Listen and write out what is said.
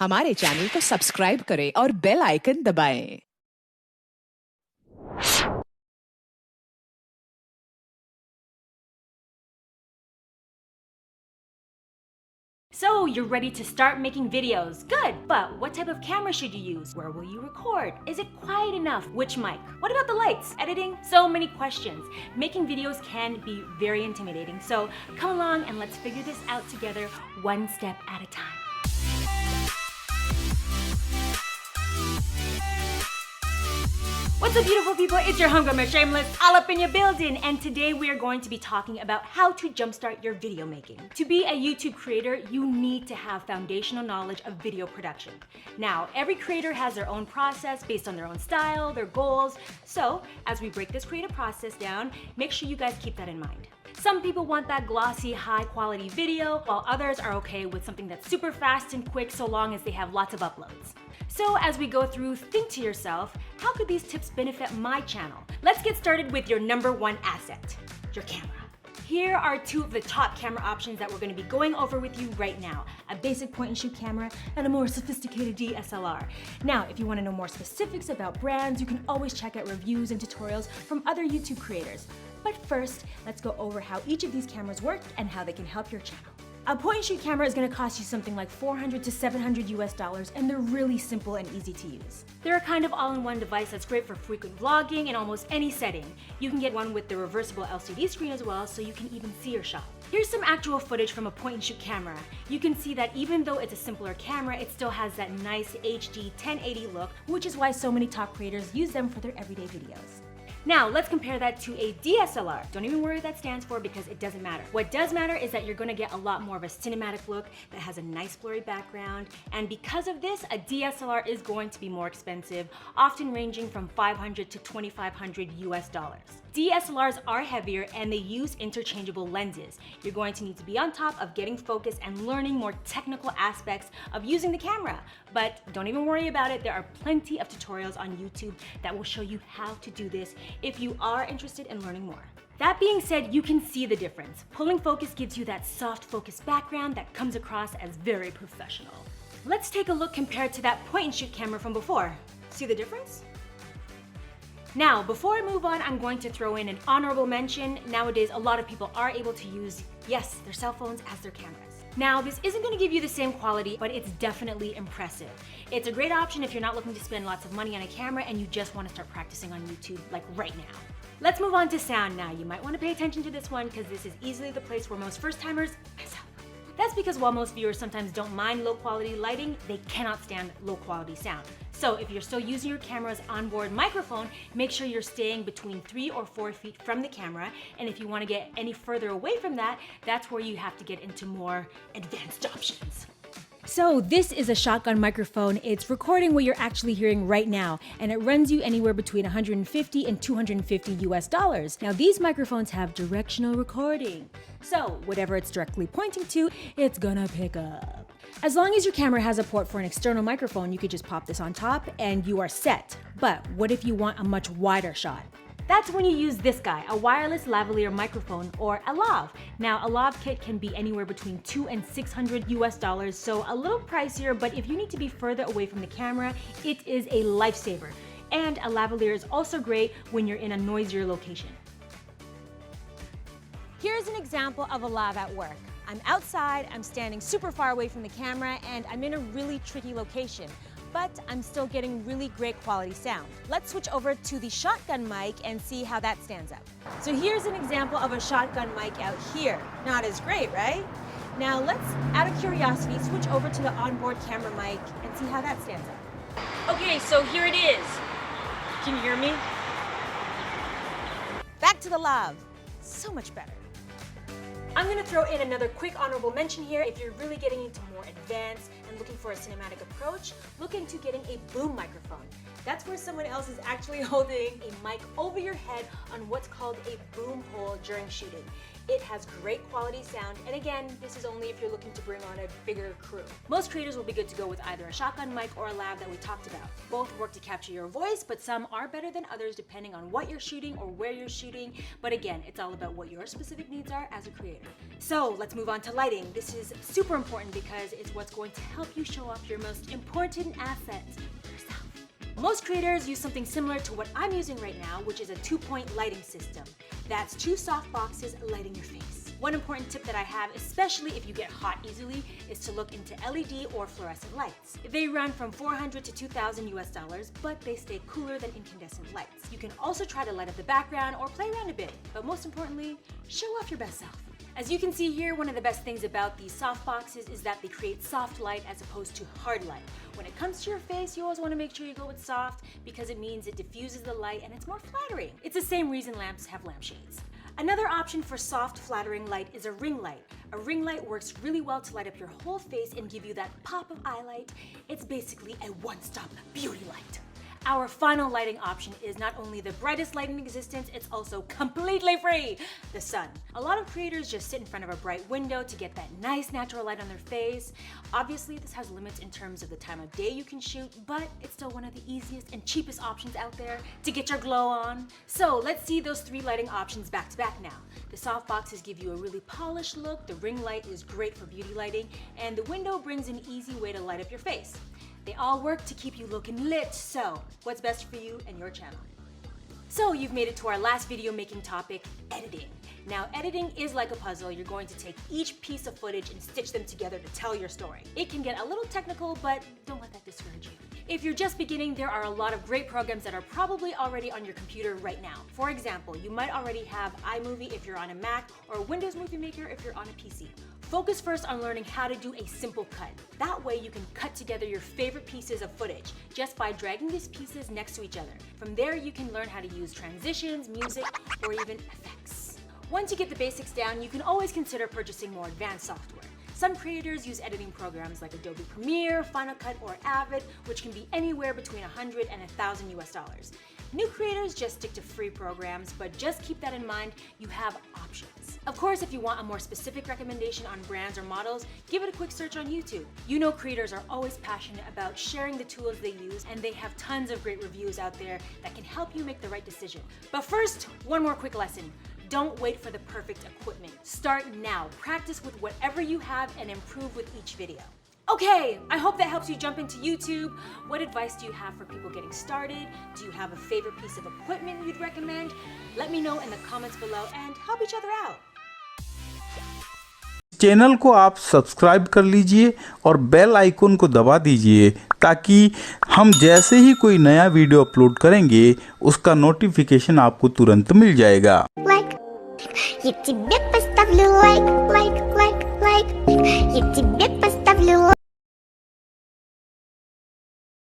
हमारे चैनल को सब्सक्राइब करें और बेल आइकन दबाएं। So you're ready to start making videos. Good, but what type of camera should you use? Where will you record? Is it quiet enough? Which mic? What about the lights? Editing? So many questions. Making videos can be very intimidating, so come along and let's figure this out together one step at a time. What's up, beautiful people? It's your homegirl, Shameless, all up in your building, and today we are going to be talking about how to jumpstart your video making. To be a YouTube creator, you need to have foundational knowledge of video production. Now, every creator has their own process based on their own style, their goals, so as we break this creative process down, make sure you guys keep that in mind. Some people want that glossy, high-quality video, while others are okay with something that's super fast and quick so long as they have lots of uploads. So as we go through, think to yourself, how could these tips benefit my channel? Let's get started with your number one asset, your camera. Here are two of the top camera options that we're going to be going over with you right now. A basic point-and-shoot camera and a more sophisticated DSLR. Now, if you want to know more specifics about brands, you can always check out reviews and tutorials from other YouTube creators. But first, let's go over how each of these cameras work and how they can help your channel. A point-and-shoot camera is going to cost you something like $400 to $700 US, and they're really simple and easy to use. They're a kind of all-in-one device that's great for frequent vlogging in almost any setting. You can get one with the reversible LCD screen as well, so you can even see your shot. Here's some actual footage from a point-and-shoot camera. You can see that even though it's a simpler camera, it still has that nice HD 1080 look, which is why so many top creators use them for their everyday videos. Now, let's compare that to a DSLR. Don't even worry what that stands for because it doesn't matter. What does matter is that you're gonna get a lot more of a cinematic look that has a nice blurry background. And because of this, a DSLR is going to be more expensive, often ranging from $500 to $2,500 US. DSLRs are heavier and they use interchangeable lenses. You're going to need to be on top of getting focused and learning more technical aspects of using the camera. But don't even worry about it. There are plenty of tutorials on YouTube that will show you how to do this if you are interested in learning more. That being said, you can see the difference. Pulling focus gives you that soft focus background that comes across as very professional. Let's take a look compared to that point-and-shoot camera from before. See the difference? Now, before I move on, I'm going to throw in an honorable mention. Nowadays, a lot of people are able to use, yes, their cell phones as their cameras. Now, this isn't going to give you the same quality, but it's definitely impressive. It's a great option if you're not looking to spend lots of money on a camera and you just want to start practicing on YouTube, like right now. Let's move on to sound now. You might want to pay attention to this one because this is easily the place where most first-timers mess up. That's because while most viewers sometimes don't mind low-quality lighting, they cannot stand low-quality sound. So if you're still using your camera's onboard microphone, make sure you're staying between 3 or 4 feet from the camera. And if you want to get any further away from that, that's where you have to get into more advanced options. So this is a shotgun microphone. It's recording what you're actually hearing right now, and it runs you anywhere between $150 and $250 US. Now these microphones have directional recording. So whatever it's directly pointing to, it's gonna pick up. As long as your camera has a port for an external microphone, you could just pop this on top and you are set. But what if you want a much wider shot? That's when you use this guy, a wireless lavalier microphone, or a lav. Now, a lav kit can be anywhere between $200 and $600 US, so a little pricier, but if you need to be further away from the camera, it is a lifesaver. And a lavalier is also great when you're in a noisier location. Here's an example of a lav at work. I'm outside, I'm standing super far away from the camera, and I'm in a really tricky location. But I'm still getting really great quality sound. Let's switch over to the shotgun mic and see how that stands out. So here's an example of a shotgun mic out here. Not as great, right? Now let's, out of curiosity, switch over to the onboard camera mic and see how that stands out. Okay, so here it is. Can you hear me? Back to the lav. So much better. I'm gonna throw in another quick honorable mention here. If you're really getting into more advanced and looking for a cinematic approach, look into getting a boom microphone. That's where someone else is actually holding a mic over your head on what's called a boom pole during shooting. It has great quality sound, and again, this is only if you're looking to bring on a bigger crew. Most creators will be good to go with either a shotgun mic or a lav that we talked about. Both work to capture your voice, but some are better than others depending on what you're shooting or where you're shooting. But again, it's all about what your specific needs are as a creator. So let's move on to lighting. This is super important because it's what's going to help you show off your most important asset, yourself. Most creators use something similar to what I'm using right now, which is a 2-point lighting system. That's 2 soft boxes lighting your face. One important tip that I have, especially if you get hot easily, is to look into LED or fluorescent lights. They run from $400 to $2,000 but they stay cooler than incandescent lights. You can also try to light up the background or play around a bit, but most importantly, show off your best self. As you can see here, one of the best things about these soft boxes is that they create soft light as opposed to hard light. When it comes to your face, you always want to make sure you go with soft because it means it diffuses the light and it's more flattering. It's the same reason lamps have lampshades. Another option for soft, flattering light is a ring light. A ring light works really well to light up your whole face and give you that pop of eye light. It's basically a one-stop beauty light. Our final lighting option is not only the brightest light in existence, it's also completely free, the sun. A lot of creators just sit in front of a bright window to get that nice natural light on their face. Obviously, this has limits in terms of the time of day you can shoot, but it's still one of the easiest and cheapest options out there to get your glow on. So let's see those 3 lighting options back to back now. The soft boxes give you a really polished look, the ring light is great for beauty lighting, and the window brings an easy way to light up your face. They all work to keep you looking lit, so what's best for you and your channel? So you've made it to our last video making topic, editing. Now editing is like a puzzle. You're going to take each piece of footage and stitch them together to tell your story. It can get a little technical, but don't let that discourage you. If you're just beginning, there are a lot of great programs that are probably already on your computer right now. For example, you might already have iMovie if you're on a Mac or Windows Movie Maker if you're on a PC. Focus first on learning how to do a simple cut. That way you can cut together your favorite pieces of footage just by dragging these pieces next to each other. From there you can learn how to use transitions, music, or even effects. Once you get the basics down, you can always consider purchasing more advanced software. Some creators use editing programs like Adobe Premiere, Final Cut, or Avid, which can be anywhere between $100 and $1,000. New creators just stick to free programs, but just keep that in mind, you have options. Of course, if you want a more specific recommendation on brands or models, give it a quick search on YouTube. You know creators are always passionate about sharing the tools they use, and they have tons of great reviews out there that can help you make the right decision. But first, one more quick lesson. Don't wait for the perfect equipment. Start now. Practice with whatever you have and improve with each video. Okay, I hope that helps you jump into YouTube. What advice do you have for people getting started? Do you have a favorite piece of equipment you'd recommend? Let me know in the comments below and help each other out. Channel को आप subscribe कर लीजिए और bell icon को दबा दीजिए ताकि हम जैसे ही कोई नया वीडियो अपलोड करेंगे उसका नोटिफिकेशन आपको तुरंत मिल जाएगा। Я тебе поставлю лайк, лайк, лайк, лайк. Я тебе поставлю